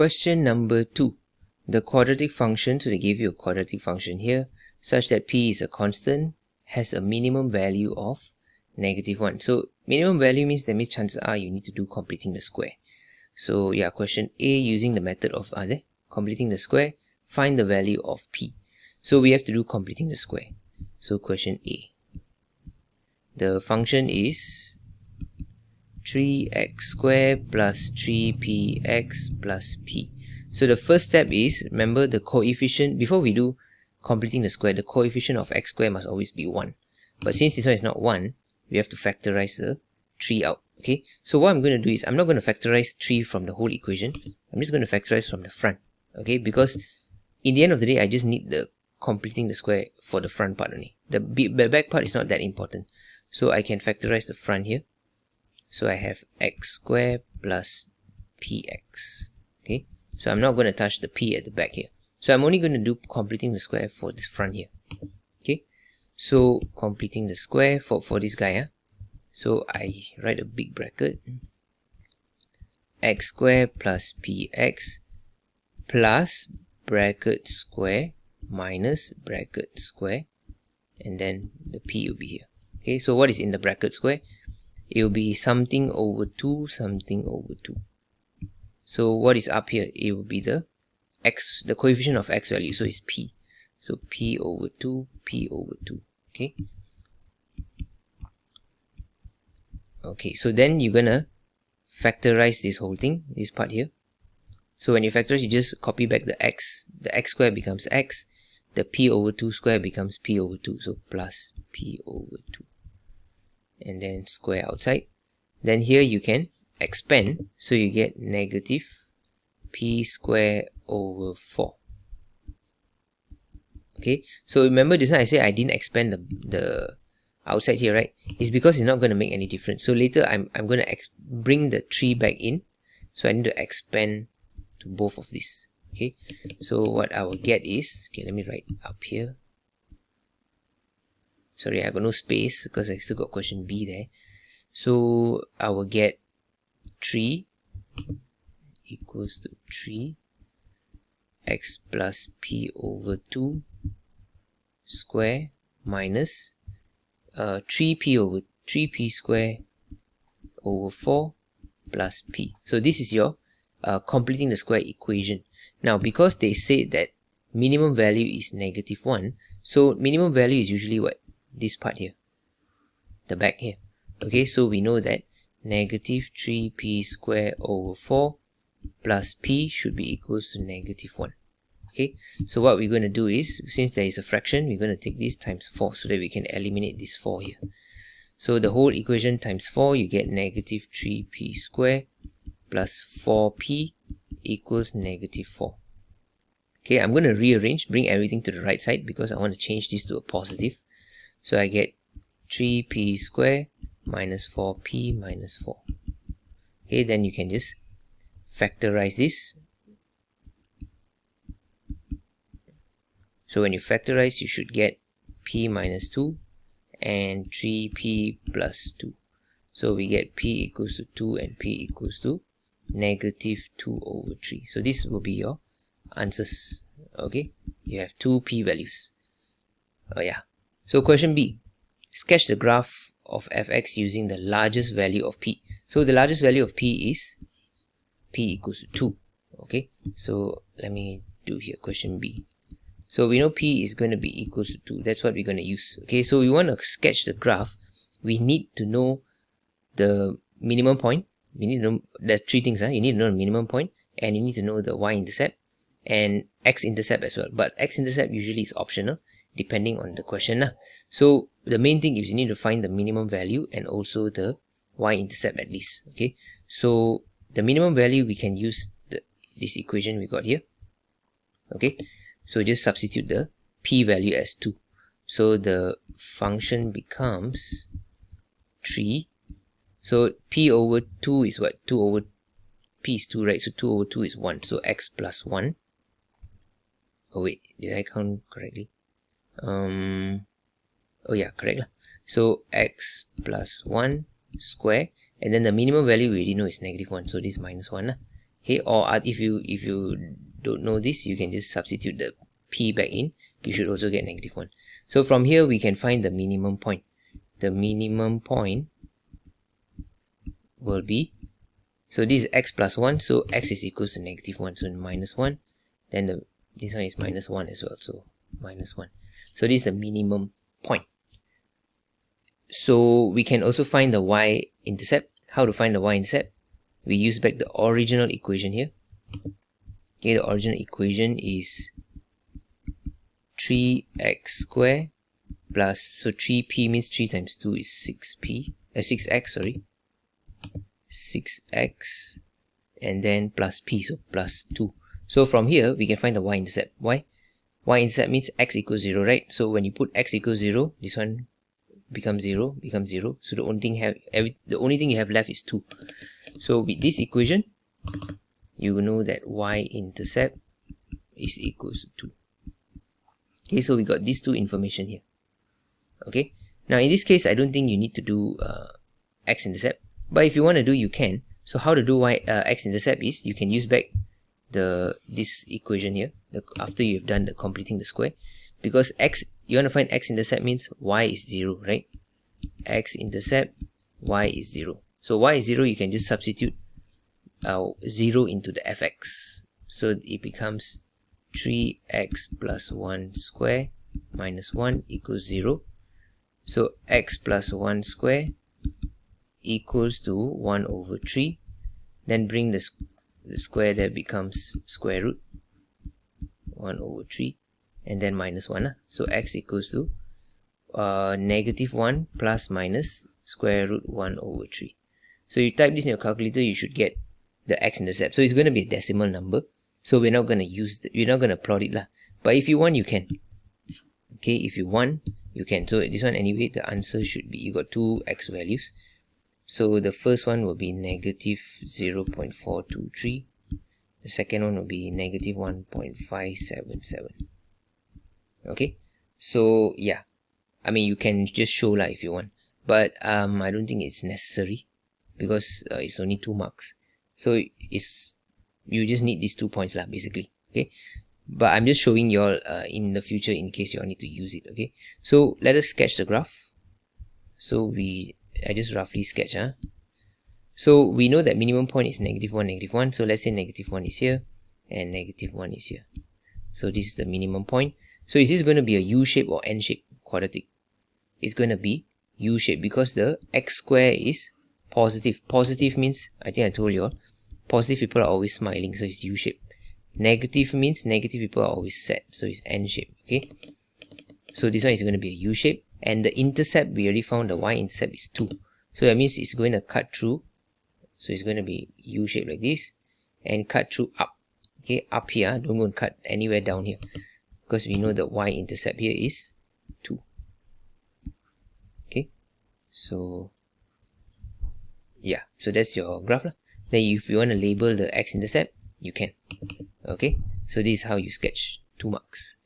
Question number 2. The quadratic function, so they give you a quadratic function here, such that p is a constant, has a minimum value of -1. So minimum value means chances are you need to do completing the square. So yeah, question A, using the method of completing the square, find the value of p. So we have to do completing the square. So question A. The function is 3x squared plus 3px plus p. So the first step is, remember the coefficient, before we do completing the square, the coefficient of x squared must always be 1. But since this one is not 1, we have to factorize the 3 out. Okay, so what I'm going to do is, I'm not going to factorize 3 from the whole equation. I'm just going to factorize from the front. Okay, because in the end of the day, I just need the completing the square for the front part only. The back part is not that important. So I can factorize the front here. So I have x squared plus px. Okay, so I'm not going to touch the p at the back here. So I'm only going to do completing the square for this front here. Okay, so completing the square for this guy. So I write a big bracket. X squared plus px plus bracket square minus bracket square, and then the p will be here. Okay, so what is in the bracket square? It will be something over 2, something over 2. So what is up here? It will be the x, the coefficient of x value, so it's p. So p over 2, p over 2. Okay. Okay, so then you're gonna factorize this whole thing, this part here. So when you factorize, you just copy back the x square becomes x, the p over 2 square becomes p over 2, so plus p over 2. And then square outside. Then here you can expand, so you get negative p square over 4. Okay, so remember this one I say I didn't expand the outside here, right? It's because it's not going to make any difference. So later I'm going to bring the 3 back in, so I need to expand to both of these. Okay, so what I will get is, okay, let me write up here. Sorry, I got no space because I still got question B there. So I will get 3 equals to 3 x plus p over 2 square minus 3p square over 4 plus p. So this is your completing the square equation. Now because they said that minimum value is -1, so minimum value is usually what? This part here, the back here. Okay, so we know that negative 3p square over 4 plus p should be equals to -1. Okay, so what we're going to do is, since there is a fraction, we're going to take this times 4 so that we can eliminate this 4 here. So the whole equation times 4, you get negative 3p square plus 4p equals -4. Okay, I'm going to rearrange, bring everything to the right side because I want to change this to a positive. So I get 3p square minus 4p minus 4. Okay, then you can just factorize this. So when you factorize, you should get p minus 2 and 3p plus 2. So we get p equals to 2 and p equals to -2 over 3. So this will be your answers. Okay, you have 2 p values. Oh yeah. So question B, sketch the graph of fx using the largest value of p. So the largest value of p is p equals to 2. Okay, so let me do here question B. So we know p is going to be equals to 2. That's what we're going to use. Okay, so we want to sketch the graph. We need to know the minimum point. We need to know the 3 things. You need to know the minimum point, and you need to know the y-intercept and x-intercept as well. But x-intercept usually is optional depending on the question. So the main thing is you need to find the minimum value and also the y-intercept at least. Okay, so the minimum value we can use this equation we got here. Okay, so just substitute the p value as 2. So the function becomes 3. So p over 2 is what? 2 over p is 2, right? So 2 over 2 is 1. So x plus 1. Oh wait, did I count correctly? Oh yeah, correct. So x plus 1 square, and then the minimum value we already know is -1, so this is -1. Okay, or if you don't know this, you can just substitute the p back in. You should also get -1. So from here we can find the minimum point. The minimum point will be, so this is x plus 1, so x is equals to -1, so -1. Then this one is -1 as well, so -1. So this is the minimum point. So we can also find the y-intercept. How to find the y-intercept? We use back the original equation here. Okay, the original equation is 3x squared plus, so 3p means 3 times 2 is 6x, sorry. 6x and then plus p, so plus 2. So from here we can find the y-intercept. Why? Y-intercept means x equals 0, right? So when you put x equals 0, this one becomes 0. So the only thing you have left is 2. So with this equation, you will know that y-intercept is equals to 2. Okay, so we got these two information here. Okay, now in this case, I don't think you need to do x-intercept, but if you want to do, you can. So how to do x-intercept is, you can use back this equation here after you've done the completing the square, because you want to find x-intercept means y is 0, right? X-intercept, y is 0. So y is 0, you can just substitute 0 into the fx. So it becomes 3x plus 1 square minus 1 equals 0. So x plus 1 square equals to 1 over 3. Then bring the square there, becomes square root 1 over 3. And then minus 1. So x equals to -1 plus minus square root 1 over 3. So you type this in your calculator, you should get the x-intercept. So it's going to be a decimal number. So we're not going to we're not going to plot it lah. But if you want, you can. Okay, if you want, you can. So this one anyway, the answer should be, you got two x values. So the first one will be -0.423. The second one will be -1.577. Okay, so yeah, I mean, you can just show lah if you want, but I don't think it's necessary, because it's only 2 marks. So you just need these 2 points lah, basically. Okay, but I'm just showing you all in the future in case you all need to use it. Okay, so let us sketch the graph. So I just roughly sketch. So we know that minimum point is -1, -1. So let's say -1 is here and -1 is here. So this is the minimum point. So is this going to be a U-shape or N-shape quadratic? It's going to be U-shape because the x square is positive. Positive means, I think I told you all, positive people are always smiling, so it's U-shape. Negative means negative people are always sad, so it's N-shape. Okay, so this one is going to be a U-shape, and the intercept, we already found the y-intercept is 2. So that means it's going to cut through. So it's going to be U-shape like this and cut through up. Okay, up here, don't go and cut anywhere down here, because we know the y-intercept here is 2. Okay, so yeah, so that's your graph lah. Then if you want to label the x-intercept, you can. Okay, so this is how you sketch 2 marks.